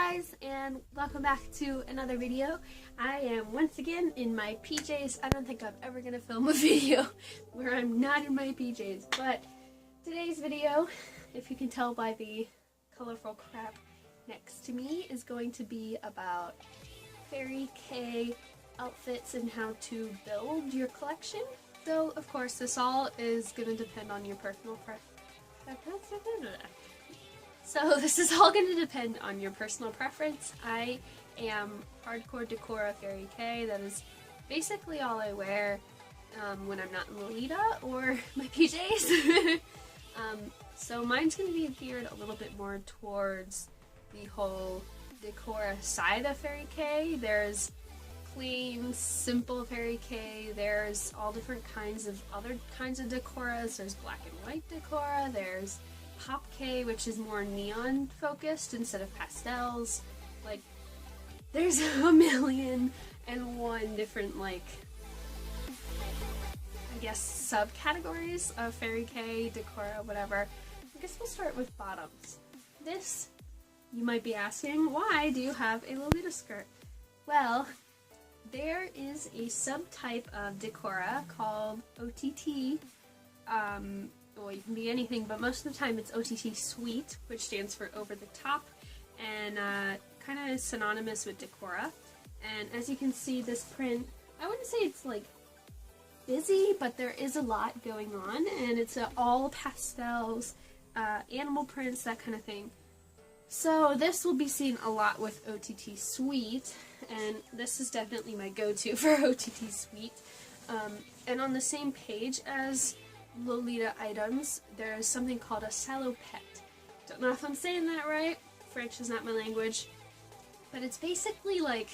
guys, and welcome back to another video. I am once again in my PJs. I don't think I'm ever gonna film a video where I'm not in my PJs, but today's video, if you can tell by the colorful crap next to me, is going to be about Fairy K outfits and how to build your collection. So, of course, this all is going to depend on your personal preference. So this is all going to depend on your personal preference. I am hardcore decora Fairy K. That is basically all I wear when I'm not in Lolita or my PJs. So mine's going to be geared a little bit more towards the whole decora side of Fairy K. There's clean, simple Fairy K. There's all different kinds of other kinds of decoras. There's black and white decora. There's Pop K, which is more neon focused instead of pastels. Like, there's a million and one different, like, I guess, subcategories of Fairy K, decora, whatever. I guess we'll start with bottoms. This, you might be asking, why do you have a Lolita skirt? Well, there is a subtype of decora called OTT. Well, you can be anything, but most of the time it's OTT Sweet, which stands for over the top, and kind of synonymous with decora. And as you can see, this print, I wouldn't say it's like busy, but there is a lot going on, and it's all pastels, animal prints, that kind of thing. So this will be seen a lot with OTT Sweet, and this is definitely my go-to for OTT Sweet. And on the same page as Lolita items, there's something called a salopette. Don't know if I'm saying that right. French is not my language. But it's basically like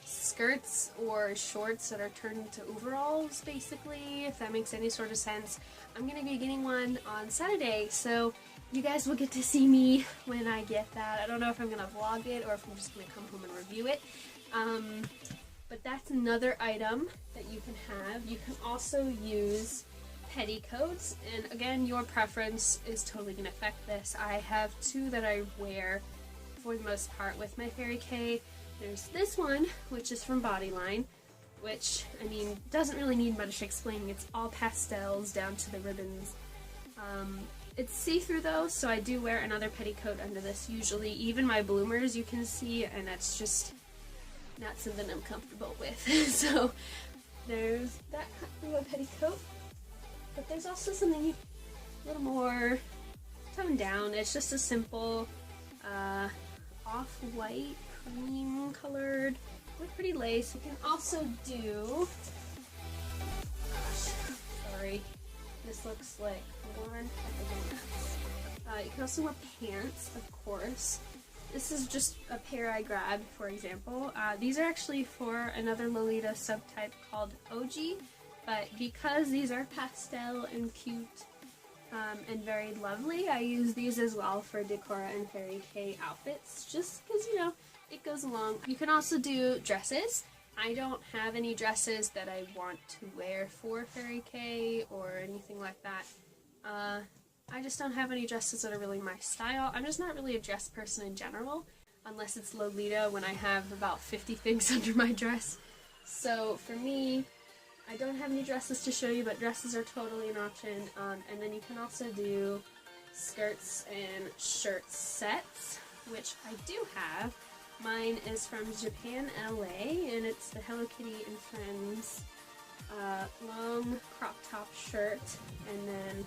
skirts or shorts that are turned into overalls, basically, if that makes any sort of sense. I'm going to be getting one on Saturday, so you guys will get to see me when I get that. I don't know if I'm going to vlog it or if I'm just going to come home and review it. But that's another item that you can have. You can also use petticoats, and again, your preference is totally going to affect this. I have two that I wear for the most part with my Fairy K. There's this one, which is from Bodyline, which, I mean, doesn't really need much explaining. It's all pastels down to the ribbons. It's see-through though, so I do wear another petticoat under this usually. Even my bloomers you can see, and that's just not something I'm comfortable with. So there's that kind of a petticoat. But there's also something a little more toned down. It's just a simple off-white, cream colored with pretty lace. You can also do, gosh, sorry, this looks like one. You can also wear pants, of course. This is just a pair I grabbed, for example. These are actually for another Lolita subtype called OG. But because these are pastel and cute and very lovely, I use these as well for decora and Fairy K outfits, just because, you know, it goes along. You can also do dresses. I don't have any dresses that I want to wear for Fairy K or anything like that. I just don't have any dresses that are really my style. I'm just not really a dress person in general, unless it's Lolita when I have about 50 things under my dress. So for me, I don't have any dresses to show you, but dresses are totally an option. And then you can also do skirts and shirt sets, which I do have. Mine is from Japan, LA, and it's the Hello Kitty and Friends long crop top shirt, and then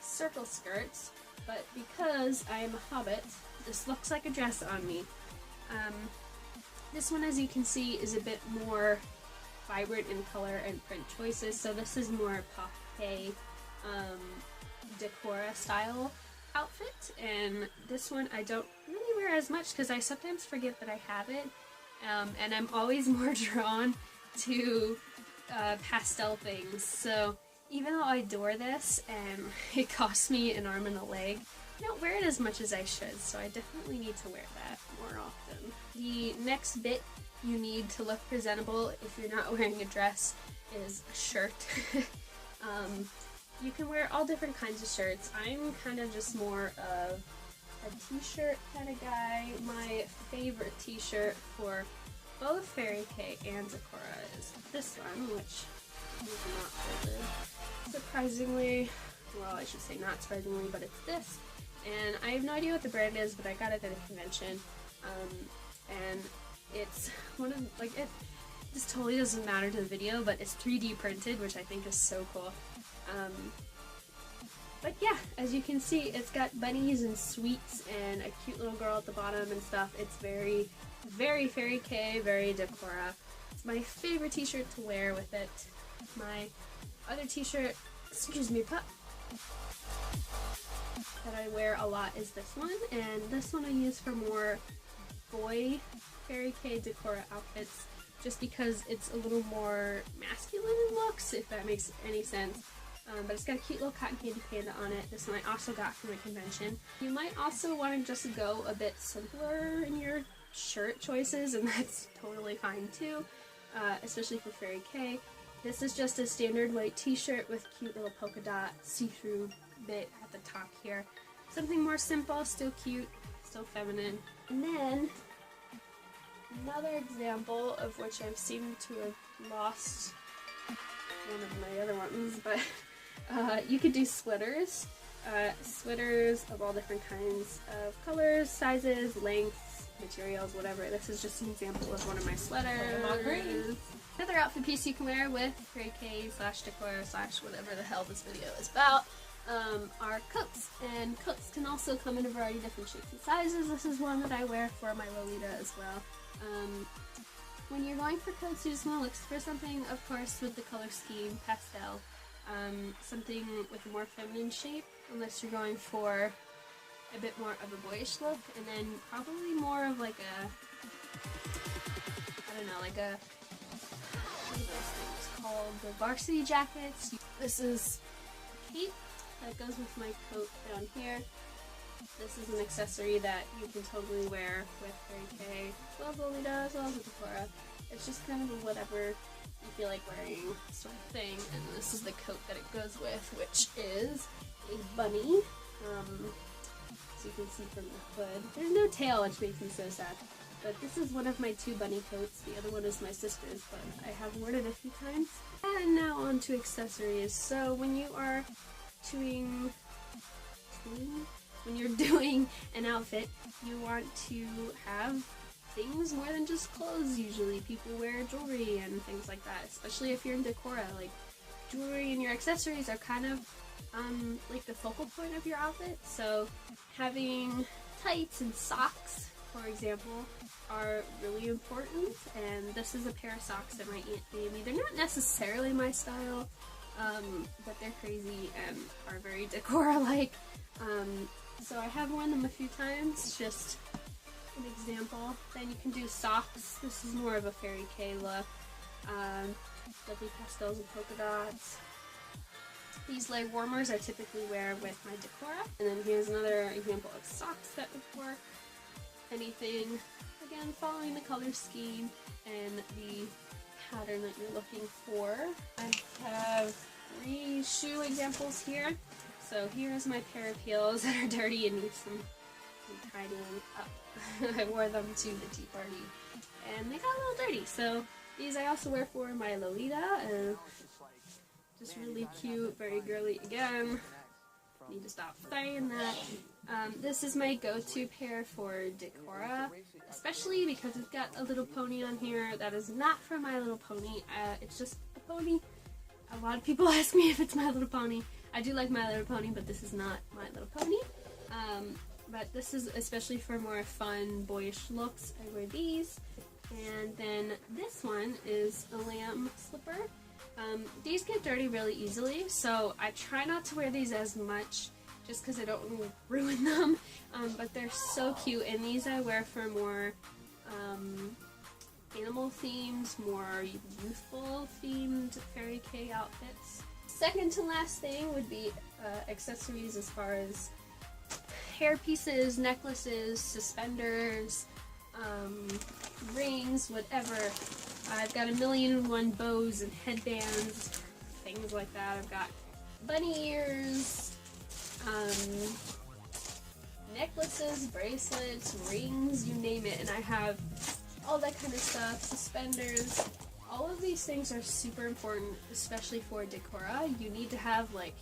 circle skirts. But because I am a hobbit, this looks like a dress on me. This one, as you can see, is a bit more vibrant in color and print choices, so this is more Pop K decora style outfit, and this one I don't really wear as much because I sometimes forget that I have it, and I'm always more drawn to pastel things. So even though I adore this and it costs me an arm and a leg, I don't wear it as much as I should, so I definitely need to wear that more often. The next bit you need to look presentable if you're not wearing a dress is a shirt. You can wear all different kinds of shirts. I'm kind of just more of a t-shirt kind of guy. My favorite t-shirt for both Fairy Kay and decora is this one, which is not folded. Surprisingly, well, I should say not surprisingly, but it's this. And I have no idea what the brand is, but I got it at a convention. And it's one of, like, this totally doesn't matter to the video, but it's 3D printed, which I think is so cool. But yeah, as you can see, it's got bunnies and sweets and a cute little girl at the bottom and stuff. It's very, very Fairy Kay, very decora. It's my favorite t-shirt to wear with it. My other t-shirt, excuse me, pup, that I wear a lot is this one, and this one I use for more boy Fairy Kay decora outfits, just because it's a little more masculine in looks, if that makes any sense. But it's got a cute little cotton candy panda on it. This one I also got from a convention. You might also want to just go a bit simpler in your shirt choices, and that's totally fine too, especially for Fairy Kay. This is just a standard white t-shirt with cute little polka dot see-through bit at the top here. Something more simple, still cute, still feminine. And then another example of which I've seemed to have lost one of my other ones, but you could do sweaters. Sweaters of all different kinds of colors, sizes, lengths, materials, whatever. This is just an example of one of my sweaters. Another outfit piece you can wear with Fairy Kay / decora / whatever the hell this video is about are coats. And coats can also come in a variety of different shapes and sizes. This is one that I wear for my Lolita as well. When you're going for coats, you just want to look for something, of course, with the color scheme, pastel. Something with a more feminine shape, unless you're going for a bit more of a boyish look, and then probably more of like a, I don't know, like a, what are those things called? The varsity jackets. This is a cape that goes with my coat down here. This is an accessory that you can totally wear with Fairy Kay, as well as Lolita, as well as decora. It's just kind of a whatever you feel like wearing sort of thing. And this is the coat that it goes with, which is a bunny. So you can see from the hood. There's no tail, which makes me so sad. But this is one of my two bunny coats. The other one is my sister's, but I have worn it a few times. And now on to accessories. So when you are when you're doing an outfit, you want to have things more than just clothes. Usually people wear jewelry and things like that, especially if you're in decora. Like, jewelry and your accessories are kind of like the focal point of your outfit. So having tights and socks, for example, are really important. And this is a pair of socks that my aunt gave me. They're not necessarily my style, but they're crazy and are very decora-like. So I have worn them a few times, just an example. Then you can do socks. This is more of a Fairy Kay look. Lovely pastels and polka dots. These leg warmers I typically wear with my decora. And then here's another example of socks that would work. Anything, again, following the color scheme and the pattern that you're looking for. I have 3 shoe examples here. So here's my pair of heels that are dirty and need some tidying up. I wore them to the tea party and they got a little dirty. So these I also wear for my Lolita. Just really cute, very girly again. Need to stop saying that. This is my go-to pair for decora, especially because it's got a little pony on here. That is not from My Little Pony. It's just a pony. A lot of people ask me if it's My Little Pony. I do like My Little Pony, but this is not My Little Pony. But this is especially for more fun, boyish looks. I wear these. And then this one is a lamb slipper. These get dirty really easily, so I try not to wear these as much just because I don't want to ruin them. But they're so cute, and these I wear for more animal themed, more youthful themed Fairy Kay outfits. Second to last thing would be accessories as far as hair pieces, necklaces, suspenders, rings, whatever. I've got 1,000,001 bows and headbands, things like that. I've got bunny ears, necklaces, bracelets, rings, you name it, and I have all that kind of stuff, suspenders. All of these things are super important, especially for decora. You need to have like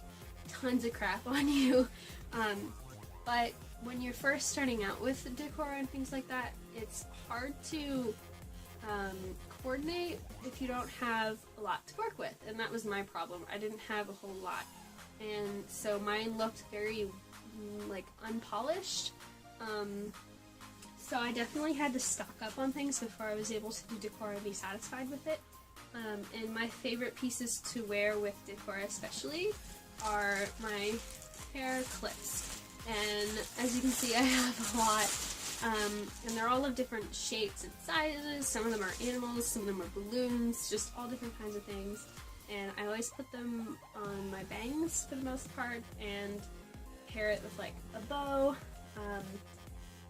tons of crap on you. But when you're first starting out with decora and things like that, it's hard to coordinate if you don't have a lot to work with, and that was my problem. I didn't have a whole lot, and so mine looked very like unpolished. So I definitely had to stock up on things before I was able to do decora and be satisfied with it. And my favorite pieces to wear with decora especially are my hair clips. And as you can see, I have a lot. And they're all of different shapes and sizes. Some of them are animals, some of them are balloons, just all different kinds of things. And I always put them on my bangs for the most part and pair it with like a bow.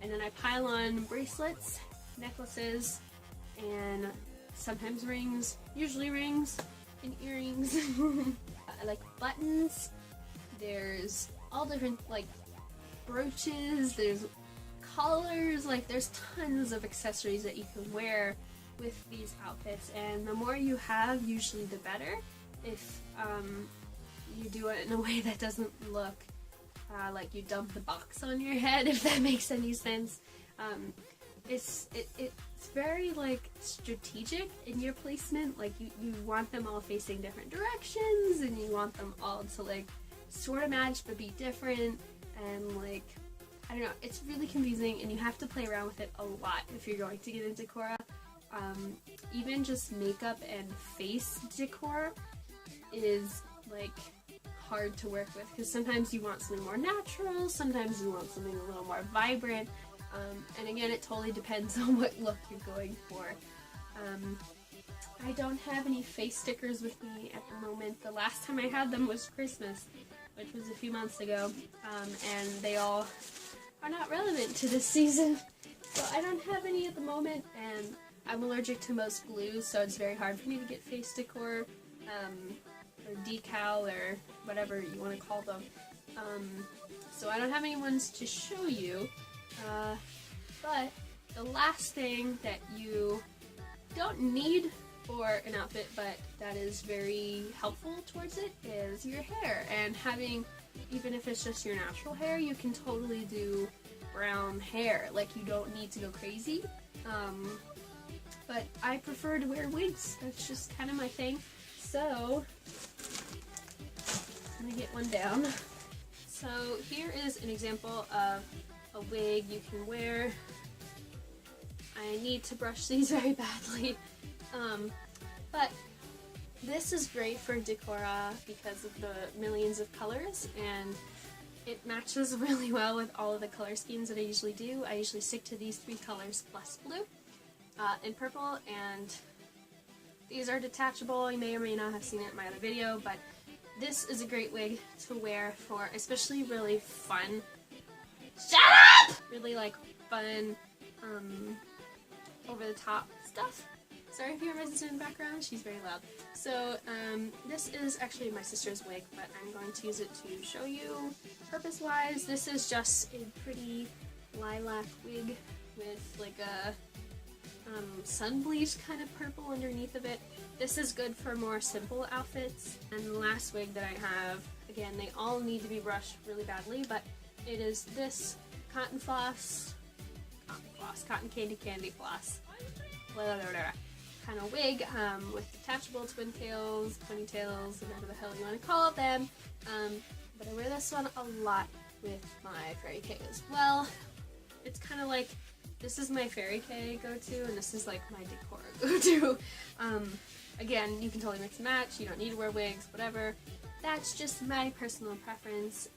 And then I pile on bracelets, necklaces, and sometimes rings, usually rings and earrings. I like buttons. There's all different like brooches, there's collars, like there's tons of accessories that you can wear with these outfits, and the more you have, usually the better if you do it in a way that doesn't look like you dump the box on your head, if that makes any sense. It's very like strategic in your placement. Like you want them all facing different directions, and you want them all to like sort of match but be different, and like I don't know, it's really confusing, and you have to play around with it a lot if you're going to get into decora. Even just makeup and face decor is like hard to work with, because sometimes you want something more natural, sometimes you want something a little more vibrant, and again, it totally depends on what look you're going for. I don't have any face stickers with me at the moment. The last time I had them was Christmas, which was a few months ago, and they all are not relevant to this season, so I don't have any at the moment, and I'm allergic to most glues, so it's very hard for me to get face decor, or decal, or whatever you want to call them. So I don't have any ones to show you, but the last thing that you don't need for an outfit, but that is very helpful towards it, is your hair. And having, even if it's just your natural hair, you can totally do brown hair. Like, you don't need to go crazy. But I prefer to wear wigs. That's just kind of my thing. So I'm gonna get one down. So here is an example of a wig you can wear. I need to brush these very badly. But this is great for decora because of the millions of colors, and it matches really well with all of the color schemes that I usually do. I usually stick to these 3 colors plus blue and purple, and these are detachable. You may or may not have seen it in my other video, but this is a great wig to wear for especially really fun, really like fun, over the top stuff. Sorry if you hear my sister in the background, she's very loud. So this is actually my sister's wig, but I'm going to use it to show you purpose-wise. This is just a pretty lilac wig with like a sun bleach kind of purple underneath of it. This is good for more simple outfits. And the last wig that I have, again, they all need to be brushed really badly, but it is this cotton candy floss, kind of wig with detachable twin tails, ponytails, whatever the hell you want to call them. But I wear this one a lot with my Fairy K as well. It's kind of like, this is my Fairy K go-to, and this is like my decora go-to. Again, you can totally mix and match, you don't need to wear wigs, whatever. That's just my personal preference,